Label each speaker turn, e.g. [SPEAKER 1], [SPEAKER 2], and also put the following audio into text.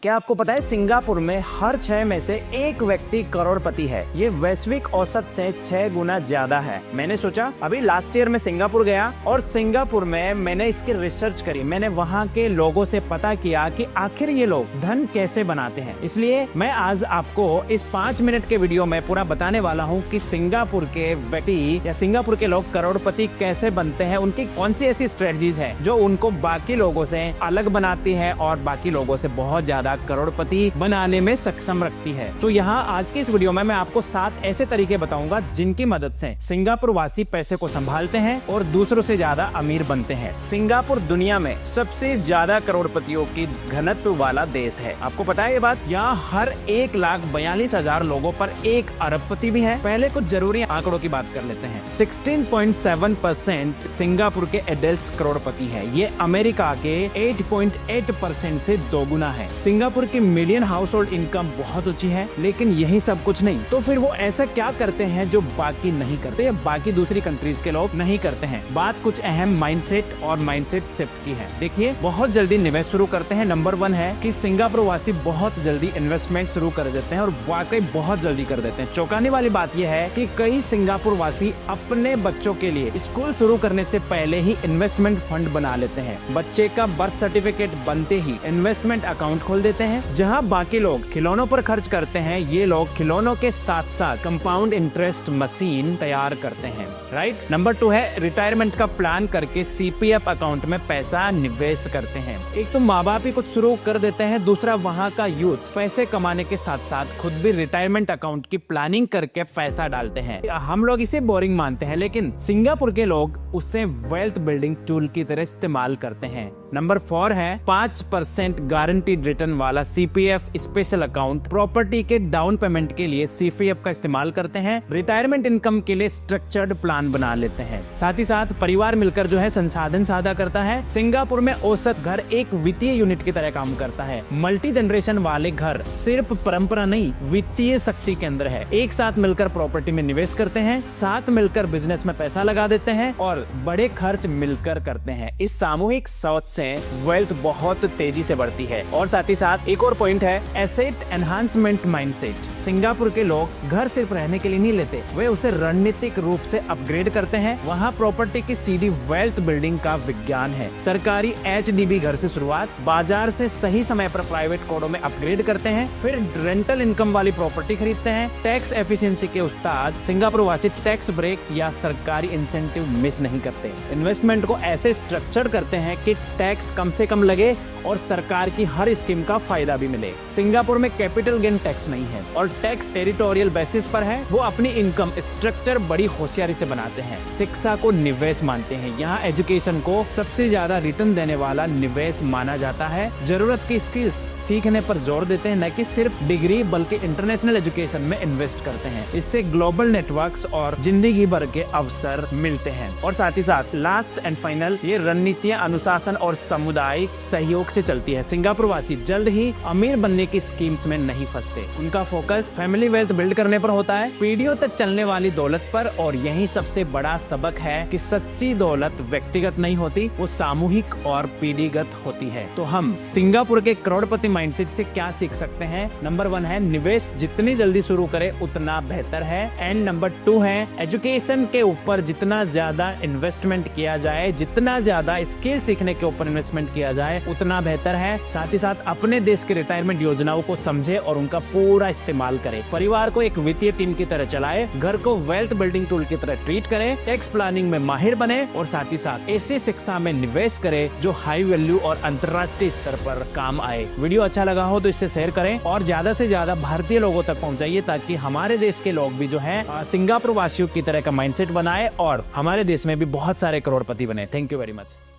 [SPEAKER 1] क्या आपको पता है सिंगापुर में हर 6 में से एक व्यक्ति करोड़पति है। ये वैश्विक औसत से 6 गुना ज्यादा है। मैंने सोचा अभी लास्ट ईयर में सिंगापुर गया और सिंगापुर में मैंने इसकी रिसर्च करी। मैंने वहाँ के लोगों से पता किया कि आखिर ये लोग धन कैसे बनाते हैं। इसलिए मैं आज आपको इस 5 मिनट के वीडियो में पूरा बताने वाला हूँ कि सिंगापुर के व्यक्ति या सिंगापुर के लोग करोड़पति कैसे बनते हैं, उनकी कौन सी ऐसी स्ट्रेटजीज है जो उनको बाकी लोगों से अलग बनाती है और बाकी लोगों से बहुत ज्यादा करोड़पति बनाने में सक्षम रखती है। तो यहाँ आज के इस वीडियो में मैं आपको 7 ऐसे तरीके बताऊंगा जिनकी मदद से सिंगापुर वासी पैसे को संभालते हैं और दूसरों से ज्यादा अमीर बनते हैं। सिंगापुर दुनिया में सबसे ज्यादा करोड़पतियों की घनत्व वाला देश है। आपको पता है ये बात? यहाँ हर 1,42,000 लोगों पर 1 अरबपति भी है। पहले कुछ जरूरी आंकड़ों की बात कर लेते हैं। 16.7% सिंगापुर के एडल्ट करोड़पति है। ये अमेरिका के 8.8% से 2 गुना है। सिंगापुर की मीडियन हाउस होल्ड इनकम बहुत ऊंची है, लेकिन यही सब कुछ नहीं। तो फिर वो ऐसा क्या करते हैं जो बाकी नहीं करते या बाकी दूसरी कंट्रीज के लोग नहीं करते हैं? बात कुछ अहम माइंडसेट और माइंडसेट शिफ्ट की है। देखिए, बहुत जल्दी निवेश शुरू करते हैं। नंबर 1 है कि सिंगापुर वासी बहुत जल्दी इन्वेस्टमेंट शुरू कर देते हैं और वाकई बहुत जल्दी कर देते हैं। चौंकाने वाली बात यह है कि कई सिंगापुर वासी अपने बच्चों के लिए स्कूल शुरू करने से पहले ही इन्वेस्टमेंट फंड बना लेते हैं। बच्चे का बर्थ सर्टिफिकेट बनते ही इन्वेस्टमेंट अकाउंट खोल देते हैं। जहां बाकी लोग खिलौनों पर खर्च करते हैं, ये लोग खिलौनों के साथ साथ कंपाउंड इंटरेस्ट मशीन तैयार करते हैं। राइट। नंबर 2 है रिटायरमेंट का प्लान करके सीपीएफ अकाउंट में पैसा निवेश करते हैं। एक तो माँ बाप ही कुछ शुरू कर देते हैं, दूसरा वहाँ का यूथ पैसे कमाने के साथ साथ खुद भी रिटायरमेंट अकाउंट की प्लानिंग करके पैसा डालते हैं। हम लोग इसे बोरिंग मानते हैं, लेकिन सिंगापुर के लोग उसे वेल्थ बिल्डिंग टूल की तरह इस्तेमाल करते हैं। नंबर 4 है 5% गारंटीड रिटर्न वाला सीपीएफ स्पेशल अकाउंट। प्रॉपर्टी के डाउन पेमेंट के लिए सीपीएफ का इस्तेमाल करते हैं। रिटायरमेंट इनकम के लिए स्ट्रक्चर्ड प्लान बना लेते हैं। साथ ही साथ परिवार मिलकर जो है संसाधन साझा करता है। सिंगापुर में औसत घर एक वित्तीय यूनिट की तरह काम करता है। मल्टी जनरेशन वाले घर सिर्फ परंपरा नहीं, वित्तीय शक्ति केंद्र है। एक साथ मिलकर प्रॉपर्टी में निवेश करते हैं, साथ मिलकर बिजनेस में पैसा लगा देते हैं और बड़े खर्च मिलकर करते हैं। इस सामूहिक सोच से वेल्थ बहुत तेजी से बढ़ती है। और साथ ही साथ एक और पॉइंट है एसेट एनहांसमेंट माइंडसेट। सिंगापुर के लोग घर सिर्फ रहने के लिए नहीं लेते, वे उसे रणनीतिक रूप से अपग्रेड करते हैं। वहाँ प्रॉपर्टी की सीधी वेल्थ बिल्डिंग का विज्ञान है। सरकारी एचडीबी घर से शुरुआत, बाजार से सही समय पर प्राइवेट कोडों में अपग्रेड करते हैं, फिर रेंटल इनकम वाली प्रॉपर्टी खरीदते हैं। टैक्स एफिशिएंसी के उस्ताद सिंगापुर वासी टैक्स ब्रेक या सरकारी इंसेंटिव मिस नहीं करते। इन्वेस्टमेंट को ऐसे स्ट्रक्चर करते हैं कि टैक्स कम से कम लगे और सरकार की हर स्कीम का फायदा भी मिले। सिंगापुर में कैपिटल गेन टैक्स नहीं है और टैक्स टेरिटोरियल बेसिस पर है। वो अपनी इनकम स्ट्रक्चर बड़ी होशियारी से बनाते हैं। शिक्षा को निवेश मानते हैं। यहाँ एजुकेशन को सबसे ज्यादा रिटर्न देने वाला निवेश माना जाता है। जरूरत की स्किल्स सीखने पर जोर देते हैं, न कि सिर्फ डिग्री बल्कि इंटरनेशनल एजुकेशन में इन्वेस्ट करते हैं। इससे ग्लोबल नेटवर्क्स और जिंदगी भर के अवसर मिलते हैं। और साथ ही साथ लास्ट एंड फाइनल, ये रणनीतियां अनुशासन और सामुदायिक सहयोग से चलती है। सिंगापुर वासी जल्द ही अमीर बनने की स्कीम्स में नहीं फंसते। उनका फोकस फैमिली वेल्थ बिल्ड करने पर होता है, पीढ़ियों तक चलने वाली दौलत पर। और यही सबसे बड़ा सबक है कि सच्ची दौलत व्यक्तिगत नहीं होती, वो सामूहिक और पीढ़ीगत होती है। तो हम सिंगापुर के करोड़पति माइंडसेट से क्या सीख सकते हैं? नंबर 1 है निवेश जितनी जल्दी शुरू करे उतना बेहतर है। एंड नंबर 2 है एजुकेशन के ऊपर जितना ज्यादा इन्वेस्टमेंट किया जाए, जितना ज्यादा स्किल सीखने के ऊपर इन्वेस्टमेंट किया जाए उतना बेहतर है। साथ ही साथ अपने देश के रिटायरमेंट योजनाओं को समझे और उनका पूरा इस्तेमाल करे। परिवार को एक वित्तीय टीम की तरह चलाए, घर को वेल्थ बिल्डिंग टूल की तरह ट्रीट करे, टैक्स प्लानिंग में माहिर बने और साथ ही साथ ऐसी शिक्षा में निवेश करे जो हाई वैल्यू और अंतर्राष्ट्रीय स्तर पर काम आए। वीडियो अच्छा लगा हो तो इसे शेयर करें और ज्यादा से ज्यादा भारतीय लोगों तक पहुंचाइए, ताकि हमारे देश के लोग भी जो है सिंगापुर वासियों की तरह का माइंडसेट बनाए और हमारे देश में भी बहुत सारे करोड़पति बने। Thank you very much.